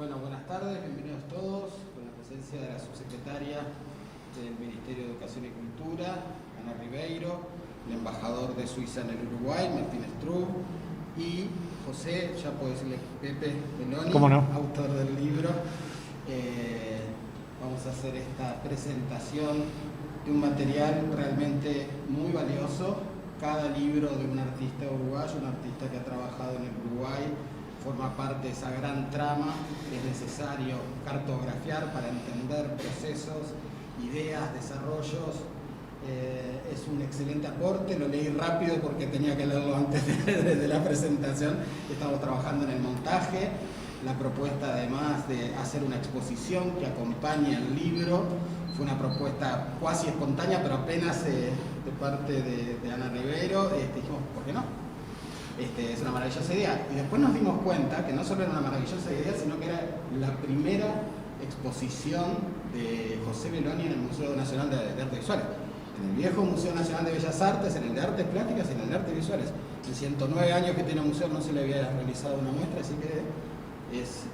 Bueno, buenas tardes, bienvenidos todos, con la presencia de la subsecretaria del Ministerio de Educación y Cultura, Ana Ribeiro, el embajador de Suiza en el Uruguay, Martín Struve, y José, ya puedo decirle Pepe Meloni, ¿Cómo no? autor del libro. Vamos a hacer esta presentación de un material realmente muy valioso. Cada libro de un artista uruguayo, un artista que ha trabajado en el Uruguay, forma parte de esa gran trama que es necesario cartografiar para entender procesos, ideas, desarrollos. Es un excelente aporte, lo leí rápido porque tenía que leerlo antes de la presentación. Estamos trabajando en el montaje, la propuesta además de hacer una exposición que acompañe al libro. Fue una propuesta cuasi espontánea, pero apenas de parte de Ana Ribeiro. Dijimos, ¿por qué no? Es una maravillosa idea. Y después nos dimos cuenta que no solo era una maravillosa idea, sino que era la primera exposición de José Meloni en el Museo Nacional de Artes Visuales. En el viejo Museo Nacional de Bellas Artes, en el de Artes Plásticas y en el de Artes Visuales. En 109 años que tiene el museo no se le había realizado una muestra, así que es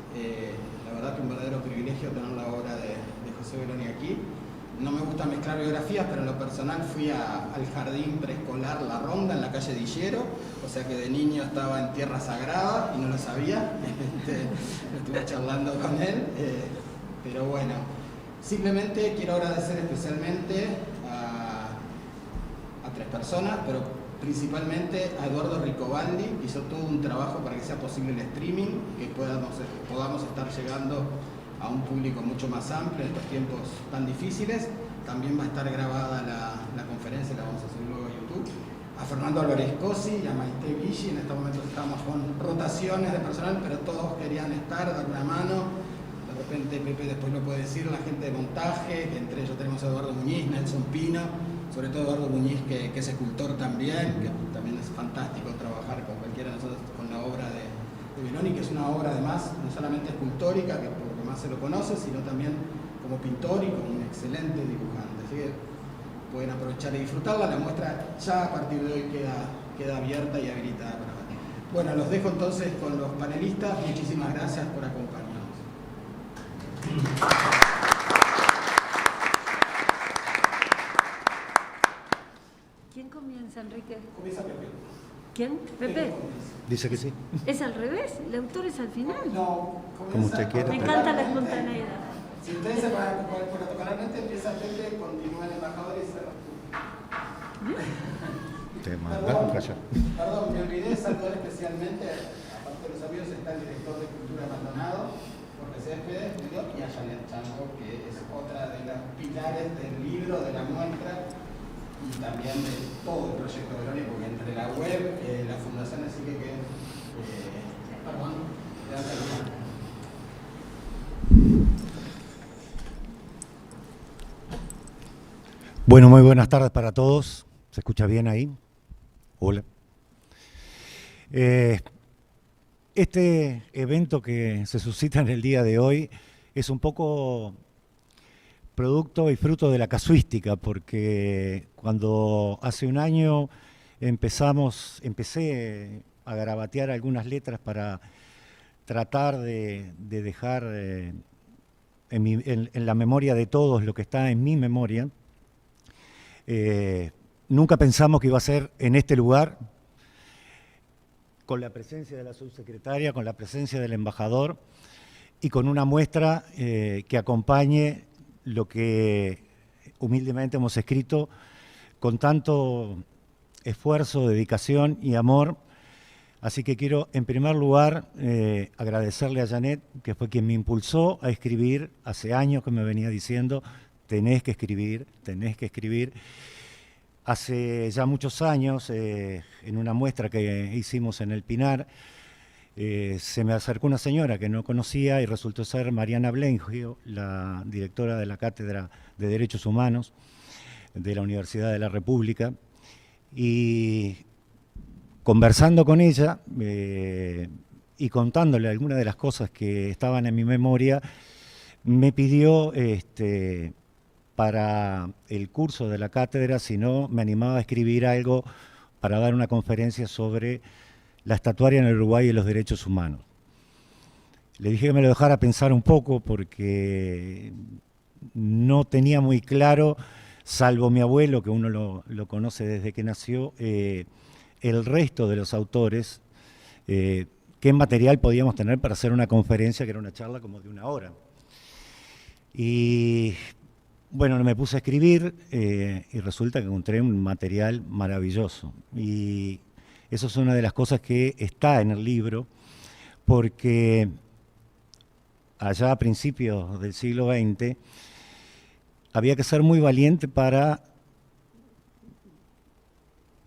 la verdad que un verdadero privilegio tener la obra de José Meloni aquí. No me gusta mezclar biografías, pero en lo personal fui al jardín preescolar La Ronda en la calle Dillero, o sea que de niño estaba en tierra sagrada y no lo sabía. Estuve charlando con él, pero bueno, simplemente quiero agradecer especialmente a tres personas, pero principalmente a Eduardo Ricobaldi, que hizo todo un trabajo para que sea posible el streaming, que podamos estar llegando a un público mucho más amplio en estos tiempos tan difíciles. También va a estar grabada la conferencia, la vamos a subir luego a YouTube. A Fernando Álvarez Cosi y a Maite Viggi. En estos momentos estamos con rotaciones de personal, pero todos querían estar, dar una mano. De repente Pepe después lo puede decir, la gente de montaje, que entre ellos tenemos a Eduardo Muñiz, Nelson Pino, sobre todo Eduardo Muñiz, que es escultor también, que también es fantástico trabajar con cualquiera de nosotros con la obra de Meloni, que es una obra además no solamente escultórica, que por lo que más se lo conoce, sino también como pintor y como un excelente dibujante. Así que pueden aprovechar y disfrutarla. La muestra ya a partir de hoy queda abierta y habilitada para ver. Bueno, los dejo entonces con los panelistas. Muchísimas gracias por acompañarnos. ¿Quién comienza, Enrique? Comienza Pepe. ¿Quién? ¿Pepe? Dice que sí. ¿Es al revés? ¿El autor es al final? No, Como usted quiera. Me encanta la espontaneidad. Si ustedes se van protocolarmente, empieza Pepe, continúa el embajador y cerra. Te mandaron para allá. Perdón, me olvidé de saludar especialmente, aparte de los amigos, está el director de Cultura Maldonado, Jorge Céspedes, y a Janet Chango, que es otra de los pilares del libro, de la muestra, y también de todo el proyecto Meloni, porque entre la web, la fundación, así que perdón, gracias. Bueno, muy buenas tardes para todos. ¿Se escucha bien ahí? Hola. Este evento que se suscita en el día de hoy es un poco producto y fruto de la casuística, porque cuando hace un año empecé a garabatear algunas letras para tratar de dejar en la memoria de todos lo que está en mi memoria. Nunca pensamos que iba a ser en este lugar, con la presencia de la subsecretaria, con la presencia del embajador y con una muestra que acompañe lo que humildemente hemos escrito con tanto esfuerzo, dedicación y amor. Así que quiero, en primer lugar, agradecerle a Janet, que fue quien me impulsó a escribir. Hace años que me venía diciendo, tenés que escribir, tenés que escribir. Hace ya muchos años, en una muestra que hicimos en el Pinar, se me acercó una señora que no conocía y resultó ser Mariana Blengio, la directora de la Cátedra de Derechos Humanos de la Universidad de la República. Y conversando con ella y contándole algunas de las cosas que estaban en mi memoria, me pidió para el curso de la cátedra si no me animaba a escribir algo para dar una conferencia sobre la estatuaria en el Uruguay y los derechos humanos. Le dije que me lo dejara pensar un poco porque no tenía muy claro, salvo mi abuelo, que uno lo conoce desde que nació, el resto de los autores, qué material podíamos tener para hacer una conferencia que era una charla como de 1 hora. Y bueno, me puse a escribir y resulta que encontré un material maravilloso. Y eso es una de las cosas que está en el libro, porque allá a principios del siglo XX había que ser muy valiente para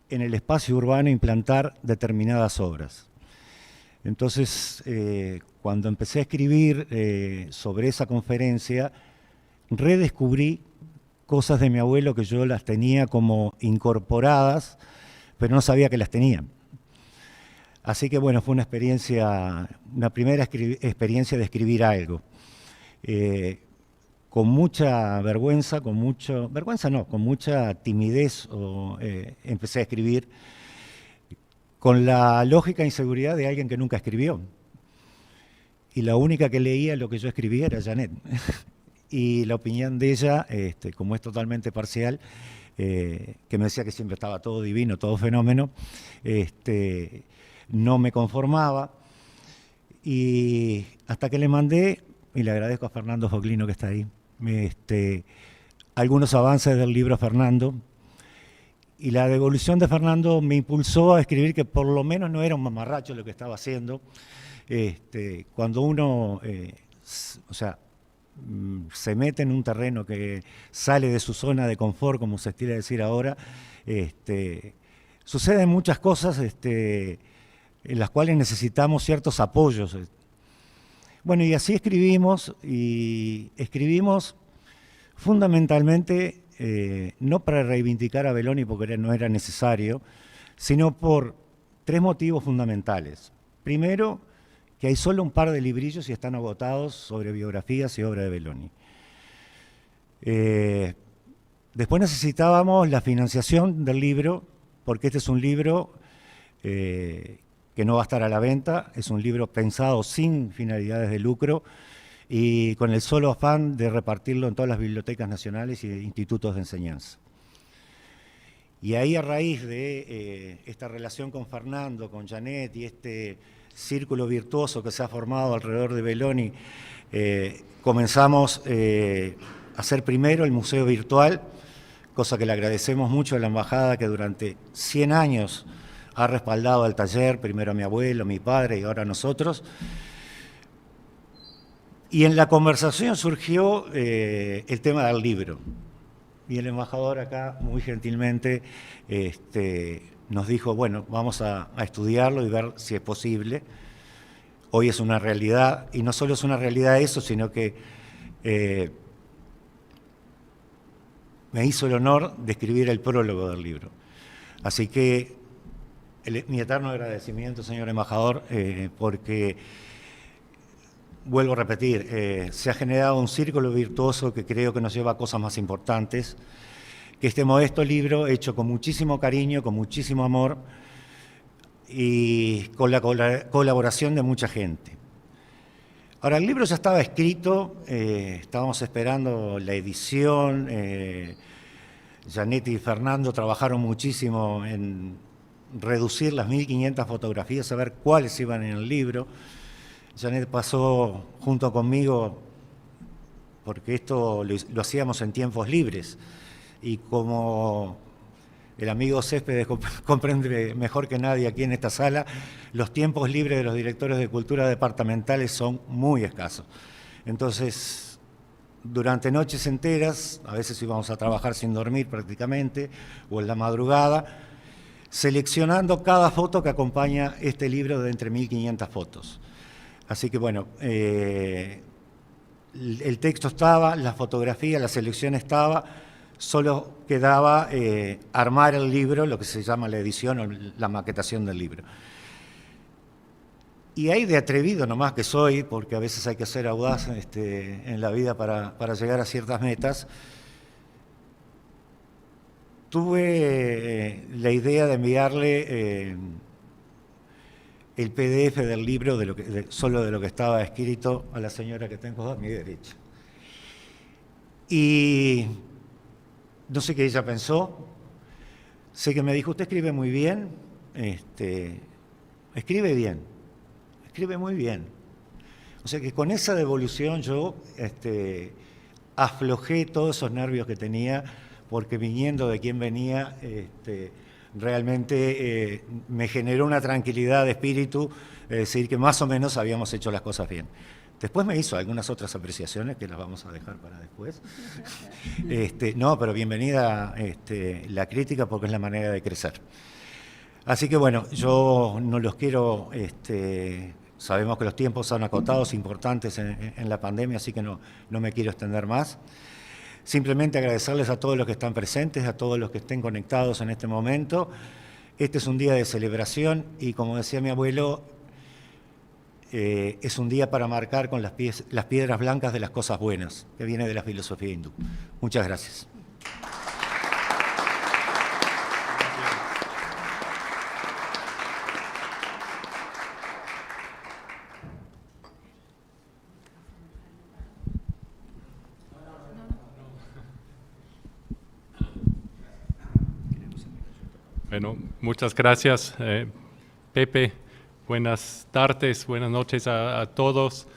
en el espacio urbano implantar determinadas obras. Entonces, cuando empecé a escribir sobre esa conferencia, redescubrí cosas de mi abuelo que yo las tenía como incorporadas, pero no sabía que las tenía. Así que bueno, fue una primera experiencia de escribir algo. Con mucha vergüenza, con mucha timidez, empecé a escribir con la lógica e inseguridad de alguien que nunca escribió. Y la única que leía lo que yo escribía era Janet. Y la opinión de ella, como es totalmente parcial, que me decía que siempre estaba todo divino, todo fenómeno, no me conformaba. Y hasta que le mandé, y le agradezco a Fernando Foglino que está ahí, algunos avances del libro Fernando, y la devolución de Fernando me impulsó a escribir que por lo menos no era un mamarracho lo que estaba haciendo. Cuando uno, se mete en un terreno que sale de su zona de confort, como se estila decir ahora, suceden muchas cosas en las cuales necesitamos ciertos apoyos. Bueno, y así escribimos fundamentalmente no para reivindicar a Belloni porque no era necesario, sino por 3 motivos fundamentales. Primero, que hay solo un par de librillos y están agotados sobre biografías y obra de Belloni. Después necesitábamos la financiación del libro, porque este es un libro que no va a estar a la venta, es un libro pensado sin finalidades de lucro y con el solo afán de repartirlo en todas las bibliotecas nacionales y institutos de enseñanza. Y ahí, a raíz de esta relación con Fernando, con Janet y este círculo virtuoso que se ha formado alrededor de Belloni, comenzamos a hacer primero el museo virtual, cosa que le agradecemos mucho a la embajada que durante 100 años ha respaldado al taller, primero a mi abuelo, a mi padre y ahora a nosotros. Y en la conversación surgió el tema del libro. Y el embajador acá, muy gentilmente, nos dijo, bueno, vamos a estudiarlo y ver si es posible. Hoy es una realidad, y no solo es una realidad eso, sino que me hizo el honor de escribir el prólogo del libro. Así que mi eterno agradecimiento, señor embajador, porque, vuelvo a repetir, se ha generado un círculo virtuoso que creo que nos lleva a cosas más importantes, que este modesto libro, hecho con muchísimo cariño, con muchísimo amor y con la colaboración de mucha gente. Ahora, el libro ya estaba escrito, estábamos esperando la edición, Janet y Fernando trabajaron muchísimo en reducir las 1500 fotografías, a ver cuáles iban en el libro. Janet pasó junto conmigo, porque esto lo hacíamos en tiempos libres, y como el amigo Céspedes comprende mejor que nadie aquí en esta sala, los tiempos libres de los directores de cultura departamentales son muy escasos. Entonces, durante noches enteras, a veces íbamos a trabajar sin dormir prácticamente, o en la madrugada, seleccionando cada foto que acompaña este libro de entre 1500 fotos. Así que bueno, el texto estaba, la fotografía, la selección estaba, solo quedaba armar el libro, lo que se llama la edición o la maquetación del libro. Y ahí, de atrevido nomás que soy, porque a veces hay que ser audaz en la vida para llegar a ciertas metas, tuve la idea de enviarle el PDF del libro, solo de lo que estaba escrito, a la señora que tengo a mi derecha. Y no sé qué ella pensó, sé que me dijo, usted escribe muy bien, escribe bien, escribe muy bien. O sea que con esa devolución yo aflojé todos esos nervios que tenía, porque viniendo de quien venía, realmente me generó una tranquilidad de espíritu, decir que más o menos habíamos hecho las cosas bien. Después me hizo algunas otras apreciaciones que las vamos a dejar para después. No, pero bienvenida la crítica, porque es la manera de crecer. Así que bueno, yo no los quiero, sabemos que los tiempos son acotados, importantes en la pandemia, así que no me quiero extender más. Simplemente agradecerles a todos los que están presentes, a todos los que estén conectados en este momento. Este es un día de celebración y, como decía mi abuelo, es un día para marcar con las piedras blancas de las cosas buenas, que viene de la filosofía hindú. Muchas gracias. Bueno, muchas gracias, Pepe. Buenas tardes, buenas noches a todos.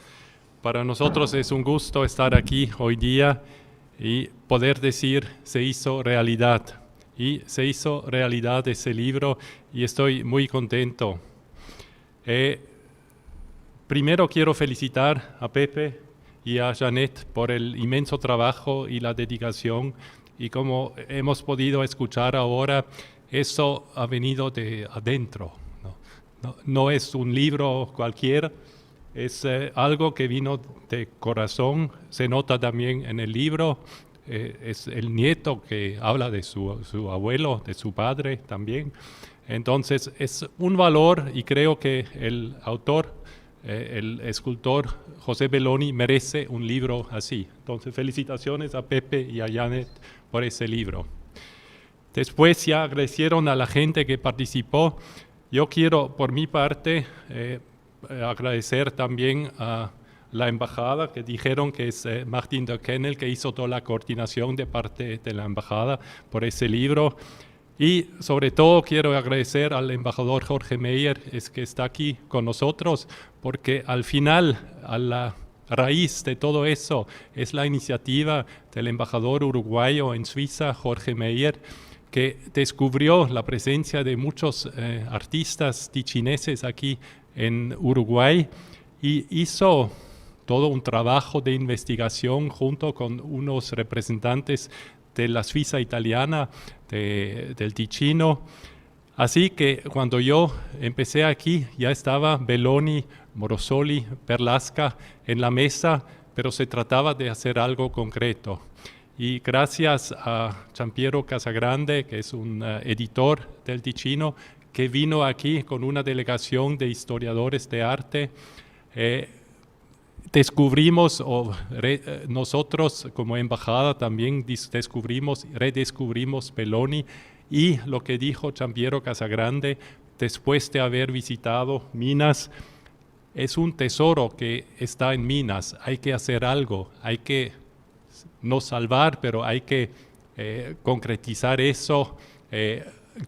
Para nosotros es un gusto estar aquí hoy día y poder decir se hizo realidad. Y se hizo realidad ese libro y estoy muy contento. Primero quiero felicitar a Pepe y a Janet por el inmenso trabajo y la dedicación. Y como hemos podido escuchar ahora, eso ha venido de adentro. No es un libro cualquiera, es algo que vino de corazón. Se nota también en el libro, es el nieto que habla de su abuelo, de su padre también. Entonces es un valor y creo que el autor, el escultor José Belloni, merece un libro así. Entonces felicitaciones a Pepe y a Janet por ese libro. Después ya agradecieron a la gente que participó. Yo quiero, por mi parte, agradecer también a la embajada, que dijeron que es Martín de Kennel, que hizo toda la coordinación de parte de la embajada por ese libro. Y sobre todo quiero agradecer al embajador Jorge Meyer, que está aquí con nosotros, porque al final, a la raíz de todo eso, es la iniciativa del embajador uruguayo en Suiza, Jorge Meyer, que descubrió la presencia de muchos artistas tichineses aquí en Uruguay y hizo todo un trabajo de investigación junto con unos representantes de la Suiza italiana, del Ticino. Así que cuando yo empecé aquí ya estaba Belloni, Morosoli, Perlasca en la mesa, pero se trataba de hacer algo concreto. Y gracias a Giampiero Casagrande, que es un editor del Ticino, que vino aquí con una delegación de historiadores de arte, descubrimos, nosotros como embajada también redescubrimos Belloni, y lo que dijo Giampiero Casagrande, después de haber visitado Minas, es un tesoro que está en Minas. Hay que hacer algo, hay que no salvar, pero hay que concretizar eso,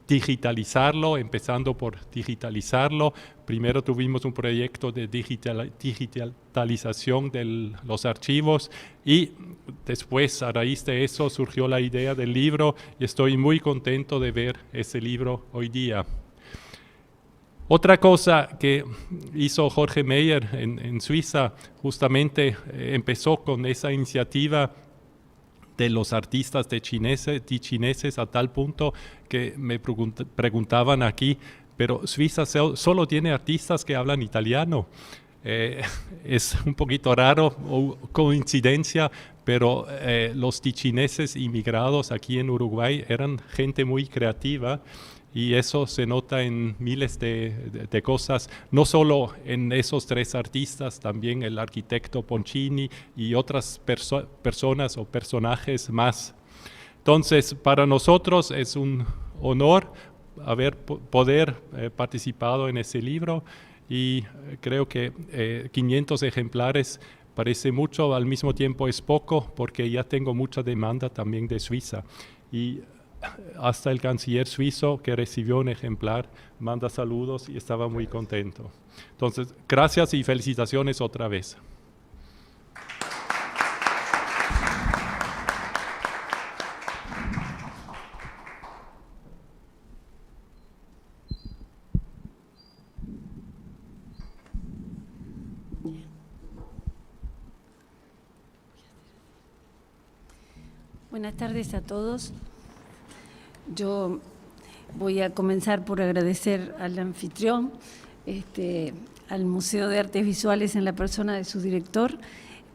digitalizarlo, empezando por digitalizarlo. Primero tuvimos un proyecto de digitalización de los archivos y después, a raíz de eso, surgió la idea del libro y estoy muy contento de ver ese libro hoy día. Otra cosa que hizo Jorge Meyer en Suiza, justamente empezó con esa iniciativa de los artistas tichineses a tal punto que me preguntaban aquí, pero Suiza solo tiene artistas que hablan italiano. Es un poquito raro o coincidencia, pero los tichineses inmigrados aquí en Uruguay eran gente muy creativa y eso se nota en miles de cosas, no solo en esos tres artistas, también el arquitecto Poncini y otras personas o personajes más. Entonces, para nosotros es un honor poder participado en ese libro y creo que 500 ejemplares parece mucho, al mismo tiempo es poco, porque ya tengo mucha demanda también de Suiza. Y hasta el canciller suizo que recibió un ejemplar manda saludos y estaba muy contento. Entonces, gracias y felicitaciones otra vez. Buenas tardes a todos. Yo voy a comenzar por agradecer al anfitrión, al Museo de Artes Visuales en la persona de su director,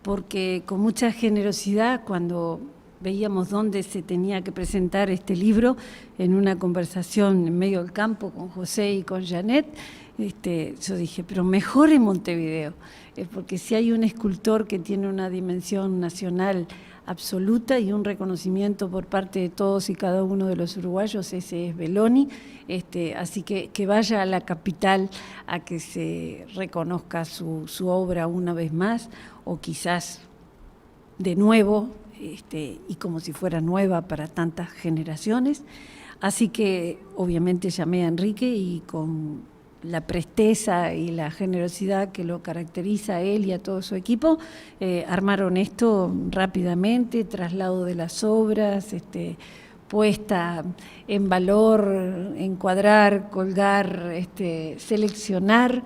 porque con mucha generosidad, cuando veíamos dónde se tenía que presentar este libro, en una conversación en medio del campo con José y con Janet, yo dije, pero mejor en Montevideo, porque si hay un escultor que tiene una dimensión nacional absoluta y un reconocimiento por parte de todos y cada uno de los uruguayos, ese es Belloni, así que vaya a la capital a que se reconozca su obra una vez más, o quizás de nuevo, y como si fuera nueva para tantas generaciones. Así que obviamente llamé a Enrique y con la presteza y la generosidad que lo caracteriza a él y a todo su equipo, armaron esto rápidamente, traslado de las obras, puesta en valor, encuadrar, colgar, seleccionar.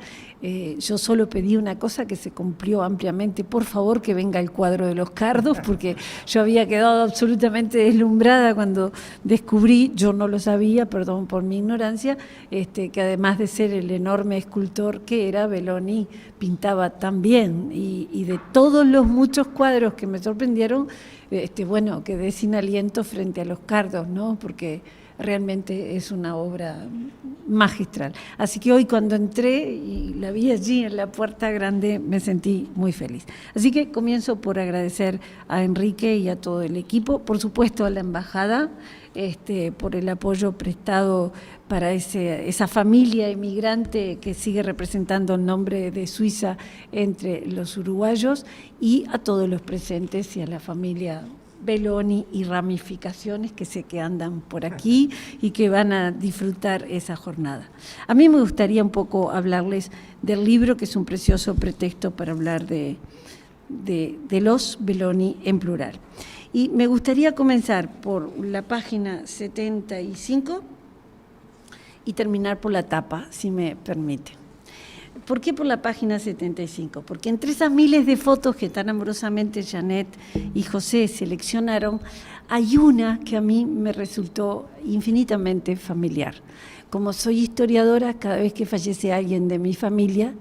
Yo solo pedí una cosa que se cumplió ampliamente: por favor que venga el cuadro de los cardos, porque yo había quedado absolutamente deslumbrada cuando descubrí, yo no lo sabía, perdón por mi ignorancia, que además de ser el enorme escultor que era, Belloni pintaba tan bien, y de todos los muchos cuadros que me sorprendieron, bueno, quedé sin aliento frente a los cardos, ¿no? Porque realmente es una obra magistral. Así que hoy, cuando entré y la vi allí en la puerta grande, me sentí muy feliz. Así que comienzo por agradecer a Enrique y a todo el equipo, por supuesto a la embajada, por el apoyo prestado para esa familia emigrante que sigue representando el nombre de Suiza entre los uruguayos, y a todos los presentes y a la familia Belloni y ramificaciones que sé que andan por aquí y que van a disfrutar esa jornada. A mí me gustaría un poco hablarles del libro, que es un precioso pretexto para hablar de los Belloni en plural. Y me gustaría comenzar por la página 75 y terminar por la tapa, si me permite. ¿Por qué por la página 75? Porque entre esas miles de fotos que tan amorosamente Janet y José seleccionaron, hay una que a mí me resultó infinitamente familiar. Como soy historiadora, cada vez que fallece alguien de mi familia,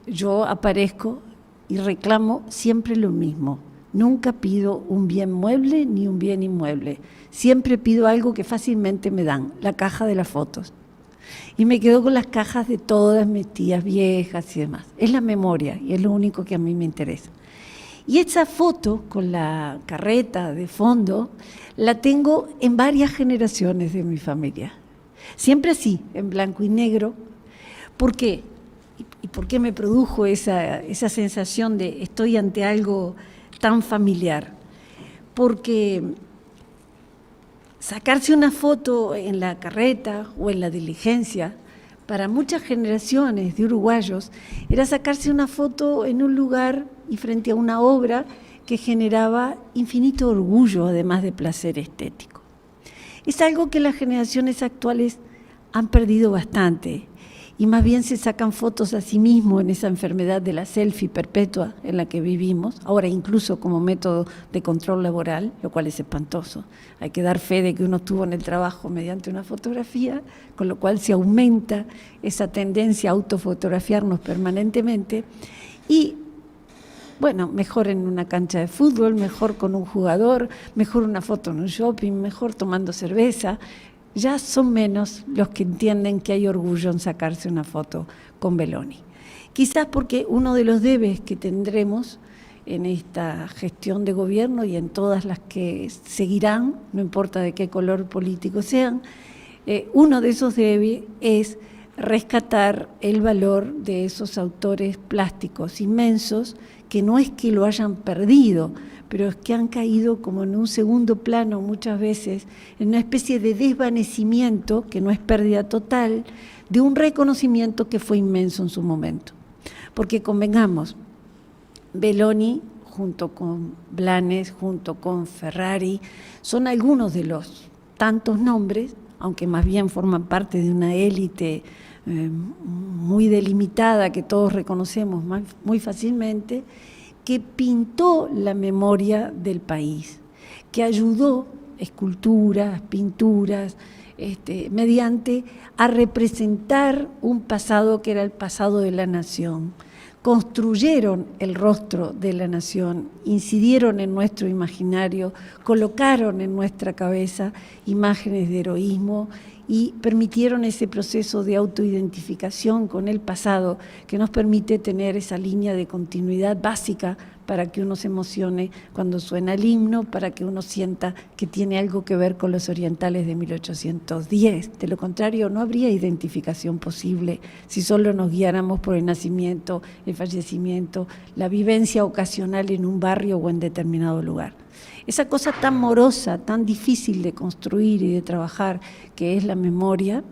yo aparezco y reclamo siempre lo mismo. Nunca pido un bien mueble ni un bien inmueble. Siempre pido algo que fácilmente me dan, la caja de las fotos. Y me quedo con las cajas de todas mis tías viejas y demás. Es la memoria y es lo único que a mí me interesa. Y esa foto con la carreta de fondo la tengo en varias generaciones de mi familia. Siempre así, en blanco y negro. ¿Por qué? ¿Y por qué me produjo esa sensación de estoy ante algo tan familiar? Porque sacarse una foto en la carreta o en la diligencia, para muchas generaciones de uruguayos, era sacarse una foto en un lugar y frente a una obra que generaba infinito orgullo, además de placer estético. Es algo que las generaciones actuales han perdido bastante, y más bien se sacan fotos a sí mismos en esa enfermedad de la selfie perpetua en la que vivimos, ahora incluso como método de control laboral, lo cual es espantoso. Hay que dar fe de que uno estuvo en el trabajo mediante una fotografía, con lo cual se aumenta esa tendencia a autofotografiarnos permanentemente. Y bueno, mejor en una cancha de fútbol, mejor con un jugador, mejor una foto en un shopping, mejor tomando cerveza. Ya son menos los que entienden que hay orgullo en sacarse una foto con Belloni. Quizás porque uno de los debes que tendremos en esta gestión de gobierno y en todas las que seguirán, no importa de qué color político sean, uno de esos debes es rescatar el valor de esos autores plásticos inmensos, que no es que lo hayan perdido, pero es que han caído como en un segundo plano muchas veces, en una especie de desvanecimiento, que no es pérdida total, de un reconocimiento que fue inmenso en su momento. Porque convengamos, Belloni, junto con Blanes, junto con Ferrari, son algunos de los tantos nombres, aunque más bien forman parte de una élite muy delimitada que todos reconocemos muy fácilmente, que pintó la memoria del país, que ayudó esculturas, pinturas, mediante a representar un pasado que era el pasado de la nación. Construyeron el rostro de la nación, incidieron en nuestro imaginario, colocaron en nuestra cabeza imágenes de heroísmo y permitieron ese proceso de autoidentificación con el pasado que nos permite tener esa línea de continuidad básica para que uno se emocione cuando suena el himno, para que uno sienta que tiene algo que ver con los orientales de 1810. De lo contrario, no habría identificación posible si solo nos guiáramos por el nacimiento, el fallecimiento, la vivencia ocasional en un barrio o en determinado lugar. Esa cosa tan morosa, tan difícil de construir y de trabajar, que es la memoria,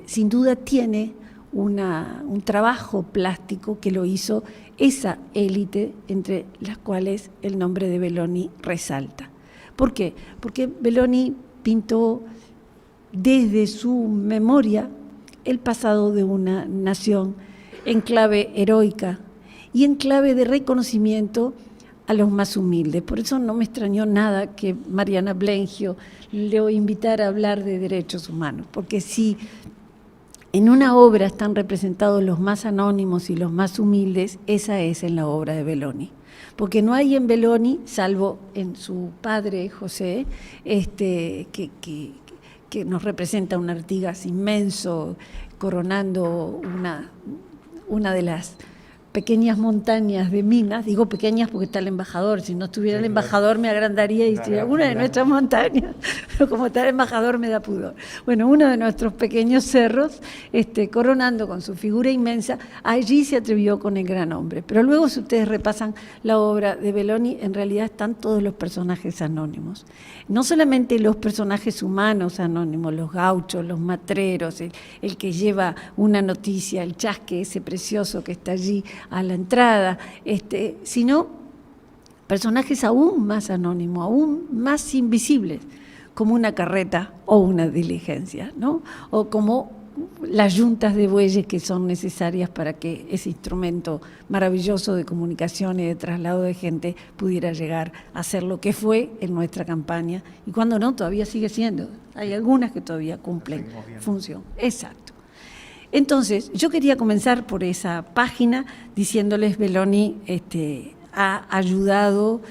sin duda tiene un trabajo plástico que lo hizo esa élite, entre las cuales el nombre de Belloni resalta. ¿Por qué? Porque Belloni pintó desde su memoria el pasado de una nación en clave heroica y en clave de reconocimiento a los más humildes. Por eso no me extrañó nada que Mariana Blengio le invitara a hablar de derechos humanos, porque si en una obra están representados los más anónimos y los más humildes, esa es en la obra de Belloni. Porque no hay en Belloni, salvo en su padre José, que nos representa un Artigas inmenso, coronando una de las pequeñas montañas de Minas. Digo pequeñas porque está el embajador, si no estuviera el embajador me agrandaría y sería una de nuestras montañas, pero como está el embajador me da pudor. Bueno, uno de nuestros pequeños cerros, coronando con su figura inmensa, allí se atrevió con el gran hombre. Pero luego, si ustedes repasan la obra de Belloni, en realidad están todos los personajes anónimos. No solamente los personajes humanos anónimos, los gauchos, los matreros, el que lleva una noticia, el chasque ese precioso que está allí a la entrada, sino personajes aún más anónimos, aún más invisibles, como una carreta o una diligencia, ¿no? O como las yuntas de bueyes que son necesarias para que ese instrumento maravilloso de comunicación y de traslado de gente pudiera llegar a ser lo que fue en nuestra campaña, y cuando no, todavía sigue siendo. Hay algunas que todavía cumplen función. Exacto. Entonces, yo quería comenzar por esa página diciéndoles, Belloni ha ayudado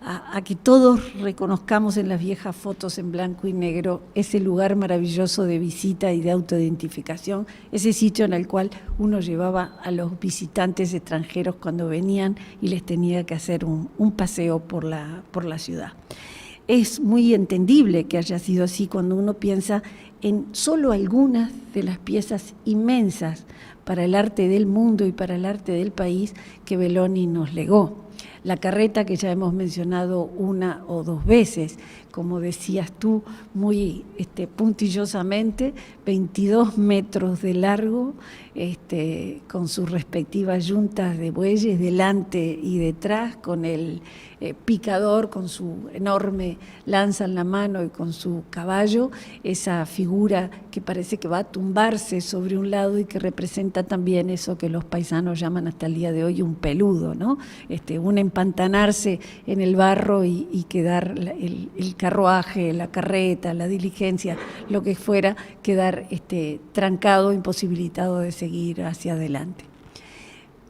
a que todos reconozcamos en las viejas fotos en blanco y negro ese lugar maravilloso de visita y de autoidentificación, ese sitio en el cual uno llevaba a los visitantes extranjeros cuando venían y les tenía que hacer un paseo por la ciudad. Es muy entendible que haya sido así cuando uno piensa en solo algunas de las piezas inmensas para el arte del mundo y para el arte del país que Belloni nos legó. La carreta, que ya hemos mencionado una o dos veces, como decías tú muy puntillosamente, 22 metros de largo, con sus respectivas yuntas de bueyes delante y detrás, con el picador, con su enorme lanza en la mano y con su caballo, esa figura que parece que va a tumbarse sobre un lado y que representa también eso que los paisanos llaman hasta el día de hoy un peludo, ¿no? Un empantanarse en el barro y quedar el carruaje, la carreta, la diligencia, lo que fuera, quedar trancado, imposibilitado de seguir hacia adelante.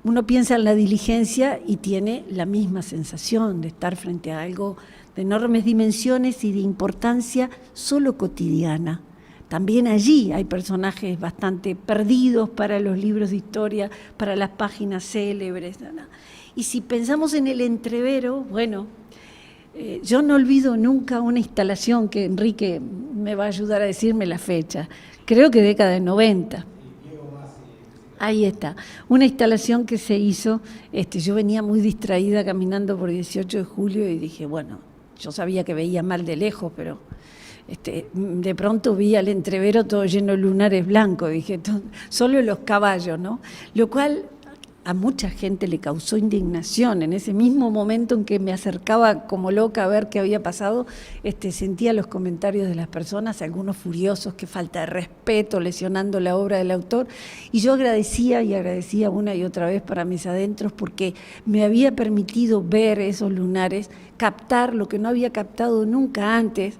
Uno piensa en la diligencia y tiene la misma sensación de estar frente a algo de enormes dimensiones y de importancia solo cotidiana. También allí hay personajes bastante perdidos para los libros de historia, para las páginas célebres. Y si pensamos en el entrevero, bueno, yo no olvido nunca una instalación que Enrique me va a ayudar a decirme la fecha, creo que década de 90. Ahí está, una instalación que se hizo, yo venía muy distraída caminando por 18 de julio y dije, bueno, yo sabía que veía mal de lejos, pero de pronto vi al entrevero todo lleno de lunares blancos, dije, solo los caballos, ¿no? Lo cual a mucha gente le causó indignación. En ese mismo momento en que me acercaba como loca a ver qué había pasado, sentía los comentarios de las personas, algunos furiosos, que falta de respeto, lesionando la obra del autor, y yo agradecía una y otra vez para mis adentros, porque me había permitido ver esos lunares, captar lo que no había captado nunca antes,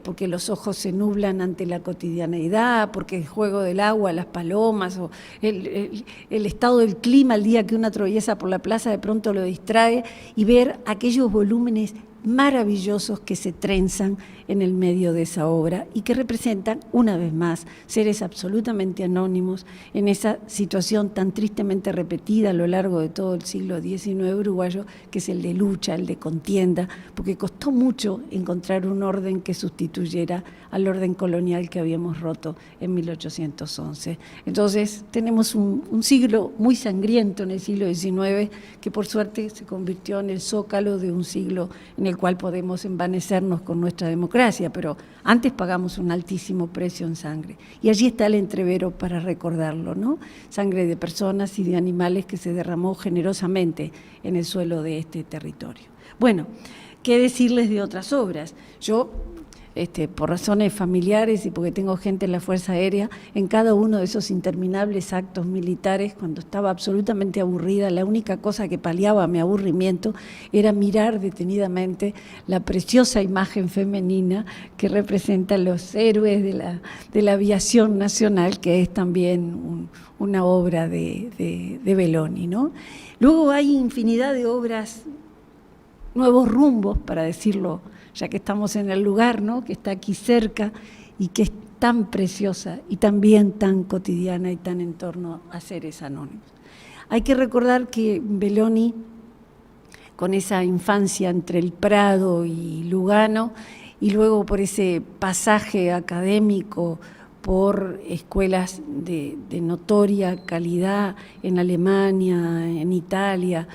porque los ojos se nublan ante la cotidianeidad, porque el juego del agua, las palomas, o el estado del clima el día que uno atraviesa por la plaza de pronto lo distrae, y ver aquellos volúmenes maravillosos que se trenzan en el medio de esa obra y que representan, una vez más, seres absolutamente anónimos en esa situación tan tristemente repetida a lo largo de todo el siglo XIX uruguayo, que es el de lucha, el de contienda, porque costó mucho encontrar un orden que sustituyera al orden colonial que habíamos roto en 1811. Entonces, tenemos un siglo muy sangriento en el siglo XIX, que por suerte se convirtió en el zócalo de un siglo en el cual podemos envanecernos con nuestra democracia, pero antes pagamos un altísimo precio en sangre. Y allí está el entrevero para recordarlo, ¿no? Sangre de personas y de animales que se derramó generosamente en el suelo de este territorio. Bueno, ¿qué decirles de otras obras? Yo, por razones familiares y porque tengo gente en la Fuerza Aérea, en cada uno de esos interminables actos militares, cuando estaba absolutamente aburrida, la única cosa que paliaba mi aburrimiento era mirar detenidamente la preciosa imagen femenina que representa los héroes de la aviación nacional, que es también una obra de Belloni, ¿no? Luego hay infinidad de obras, nuevos rumbos, para decirlo, ya que estamos en el lugar, ¿no?, que está aquí cerca y que es tan preciosa y también tan cotidiana y tan en torno a seres anónimos. Hay que recordar que Belloni, con esa infancia entre el Prado y Lugano, y luego por ese pasaje académico por escuelas de notoria calidad en Alemania, en Italia,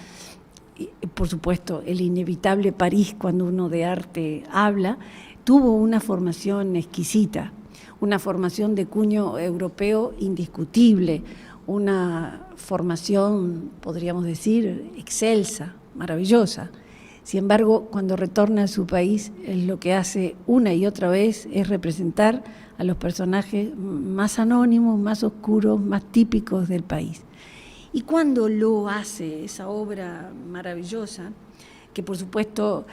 por supuesto, el inevitable París, cuando uno de arte habla, tuvo una formación exquisita, una formación de cuño europeo indiscutible, una formación, podríamos decir, excelsa, maravillosa. Sin embargo, cuando retorna a su país, lo que hace una y otra vez es representar a los personajes más anónimos, más oscuros, más típicos del país. Y cuando lo hace, esa obra maravillosa, que por supuesto,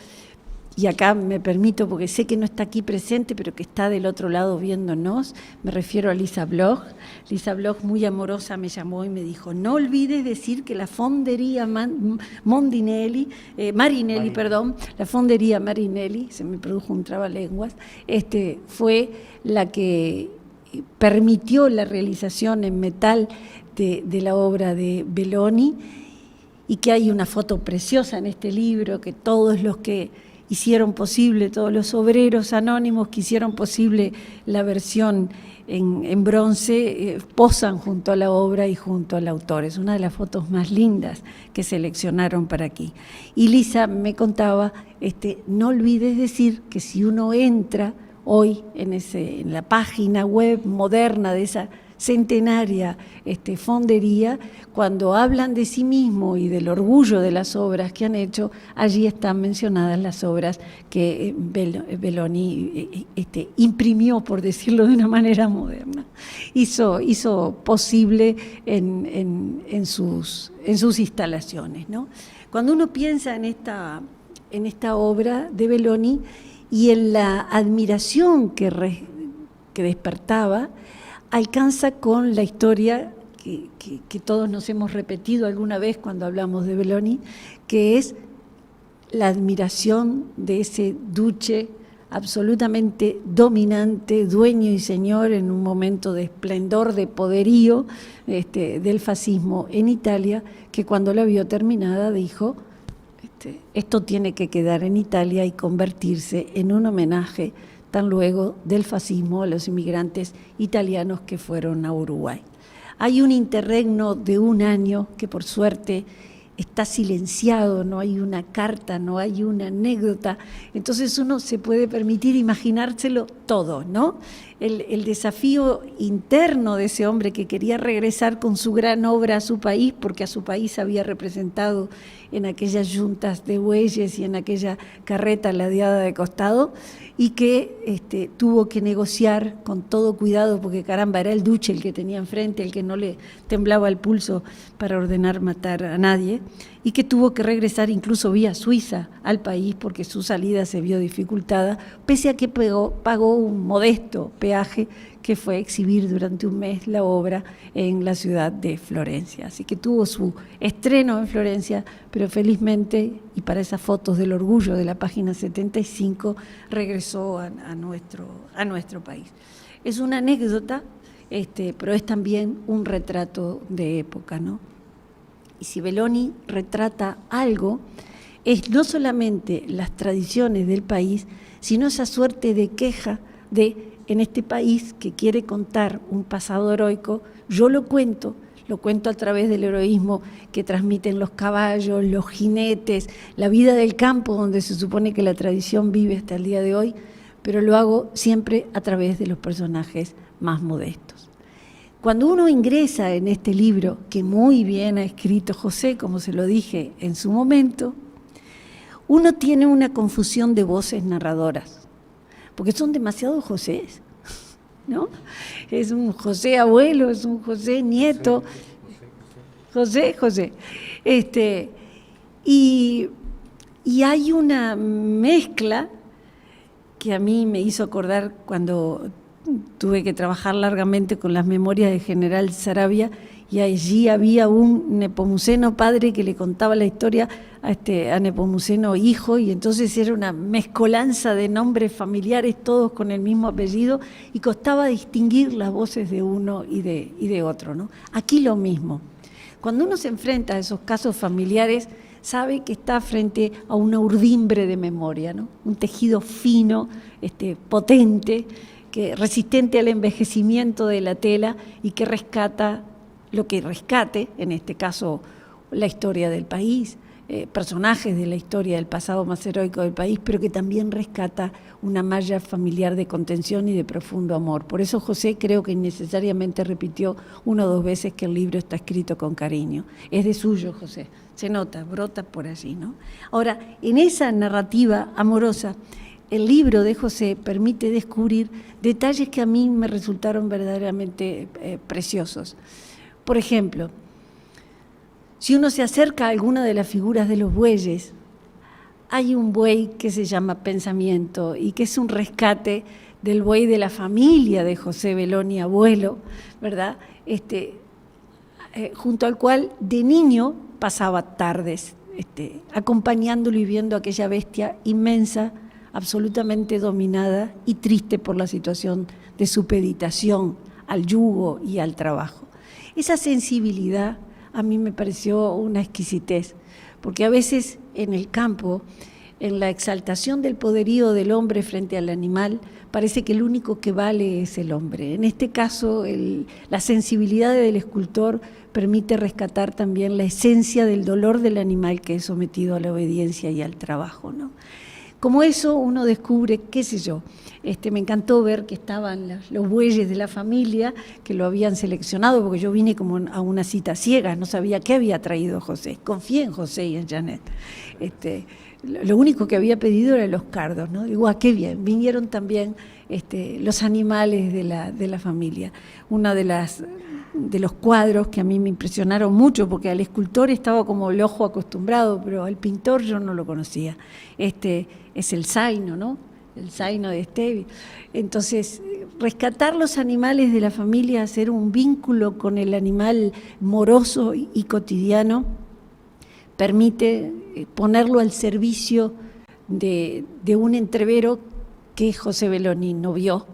y acá me permito, porque sé que no está aquí presente, pero que está del otro lado viéndonos, me refiero a Lisa Bloch. Lisa Bloch, muy amorosa, me llamó y me dijo, no olvides decir que la fondería Marinelli, la fondería Marinelli, se me produjo un trabalenguas, fue la que permitió la realización en metal de la obra de Belloni, y que hay una foto preciosa en este libro, que todos los que hicieron posible, todos los obreros anónimos que hicieron posible la versión en bronce, posan junto a la obra y junto al autor. Es una de las fotos más lindas que seleccionaron para aquí. Y Lisa me contaba, no olvides decir que si uno entra hoy en la página web moderna de esa centenaria fondería, cuando hablan de sí mismo y del orgullo de las obras que han hecho, allí están mencionadas las obras que Belloni imprimió, por decirlo de una manera moderna, hizo posible en sus instalaciones, ¿no? Cuando uno piensa en esta obra de Belloni y en la admiración que despertaba, alcanza con la historia que todos nos hemos repetido alguna vez cuando hablamos de Belloni, que es la admiración de ese duce absolutamente dominante, dueño y señor en un momento de esplendor, de poderío del fascismo en Italia, que cuando la vio terminada dijo, esto tiene que quedar en Italia y convertirse en un homenaje tan luego del fascismo a los inmigrantes italianos que fueron a Uruguay. Hay un interregno de 1 año que por suerte está silenciado, no hay una carta, no hay una anécdota, entonces uno se puede permitir imaginárselo todo, ¿no? El desafío interno de ese hombre que quería regresar con su gran obra a su país, porque a su país había representado en aquellas yuntas de bueyes y en aquella carreta ladeada de costado, y que tuvo que negociar con todo cuidado, porque caramba, era el duque el que tenía enfrente, el que no le temblaba el pulso para ordenar matar a nadie, y que tuvo que regresar incluso vía Suiza al país porque su salida se vio dificultada, pese a que pagó un modesto peaje que fue exhibir durante 1 mes la obra en la ciudad de Florencia. Así que tuvo su estreno en Florencia, pero felizmente, y para esas fotos del orgullo de la página 75, regresó a nuestro país. Es una anécdota, pero es también un retrato de época, ¿no? Y si Belloni retrata algo, es no solamente las tradiciones del país, sino esa suerte de queja de, en este país que quiere contar un pasado heroico, yo lo cuento a través del heroísmo que transmiten los caballos, los jinetes, la vida del campo, donde se supone que la tradición vive hasta el día de hoy, pero lo hago siempre a través de los personajes más modestos. Cuando uno ingresa en este libro, que muy bien ha escrito José, como se lo dije en su momento, uno tiene una confusión de voces narradoras, porque son demasiados Josés, ¿no? Es un José abuelo, es un José nieto, José. Y hay una mezcla que a mí me hizo acordar cuando tuve que trabajar largamente con las memorias del general Saravia, y allí había un Nepomuceno padre que le contaba la historia a Nepomuceno hijo, y entonces era una mezcolanza de nombres familiares, todos con el mismo apellido, y costaba distinguir las voces de uno y de otro, ¿no? Aquí lo mismo. Cuando uno se enfrenta a esos casos familiares, sabe que está frente a una urdimbre de memoria, ¿no? Un tejido fino, potente, resistente al envejecimiento de la tela y que rescata lo que rescate, en este caso la historia del país, personajes de la historia del pasado más heroico del país, pero que también rescata una malla familiar de contención y de profundo amor. Por eso José creo que innecesariamente repitió 1 o 2 veces que el libro está escrito con cariño. Es de suyo, José, se nota, brota por allí, ¿no? Ahora, en esa narrativa amorosa, el libro de José permite descubrir detalles que a mí me resultaron verdaderamente preciosos. Por ejemplo, si uno se acerca a alguna de las figuras de los bueyes, hay un buey que se llama Pensamiento y que es un rescate del buey de la familia de José Belloni, abuelo, ¿verdad? Junto al cual de niño pasaba tardes acompañándolo y viendo aquella bestia inmensa, absolutamente dominada y triste por la situación de supeditación al yugo y al trabajo. Esa sensibilidad a mí me pareció una exquisitez, porque a veces en el campo, en la exaltación del poderío del hombre frente al animal, parece que el único que vale es el hombre. En este caso, la sensibilidad del escultor permite rescatar también la esencia del dolor del animal que es sometido a la obediencia y al trabajo, ¿no? Como eso uno descubre, qué sé yo, me encantó ver que estaban los bueyes de la familia, que lo habían seleccionado, porque yo vine como a una cita ciega, no sabía qué había traído José, confié en José y en Janet. Lo único que había pedido eran los cardos, ¿no? Digo, qué bien, vinieron también los animales de la familia. Uno de los cuadros que a mí me impresionaron mucho, porque al escultor estaba como el ojo acostumbrado, pero al pintor yo no lo conocía. Es el zaino, ¿no? El zaino de Estevi. Entonces, rescatar los animales de la familia, hacer un vínculo con el animal moroso y cotidiano, permite ponerlo al servicio de un entrevero que José Belloni no vio,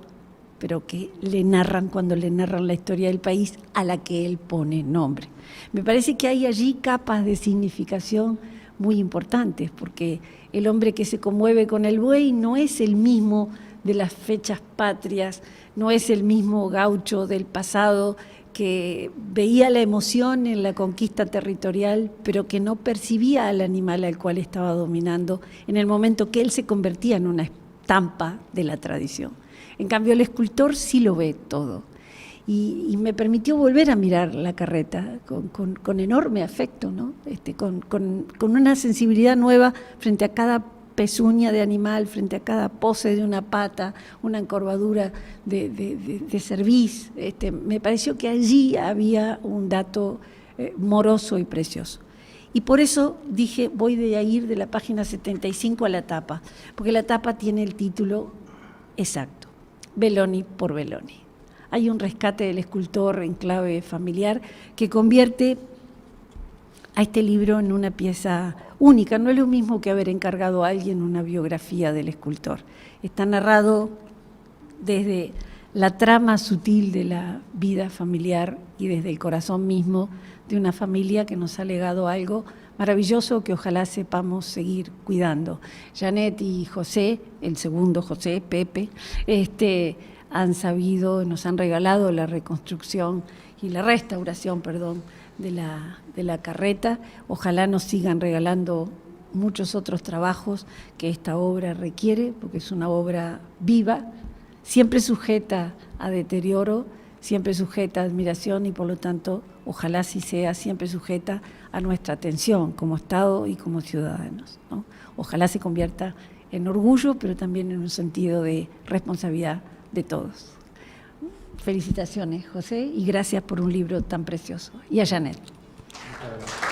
pero que le narran cuando le narran la historia del país a la que él pone nombre. Me parece que hay allí capas de significación muy importantes, porque el hombre que se conmueve con el buey no es el mismo de las fechas patrias, no es el mismo gaucho del pasado que veía la emoción en la conquista territorial, pero que no percibía al animal al cual estaba dominando en el momento que él se convertía en una estampa de la tradición. En cambio, el escultor sí lo ve todo. Y me permitió volver a mirar la carreta con enorme afecto, ¿no? Con una sensibilidad nueva frente a cada pezuña de animal, frente a cada pose de una pata, una encorvadura de cerviz. Me pareció que allí había un dato moroso y precioso. Y por eso dije, voy a ir de la página 75 a la tapa, porque la tapa tiene el título exacto, Belloni por Belloni. Hay un rescate del escultor en clave familiar que convierte a este libro en una pieza única. No es lo mismo que haber encargado a alguien una biografía del escultor. Está narrado desde la trama sutil de la vida familiar y desde el corazón mismo de una familia que nos ha legado algo maravilloso que ojalá sepamos seguir cuidando. Janet y José, el segundo José, Pepe, han sabido, nos han regalado la reconstrucción y la restauración, de la carreta. Ojalá nos sigan regalando muchos otros trabajos que esta obra requiere, porque es una obra viva, siempre sujeta a deterioro, siempre sujeta a admiración y por lo tanto, ojalá sí sea siempre sujeta a nuestra atención como Estado y como ciudadanos, ¿no? Ojalá se convierta en orgullo, pero también en un sentido de responsabilidad de todos. Felicitaciones, José, y gracias por un libro tan precioso. Y a Janet. Muchas gracias.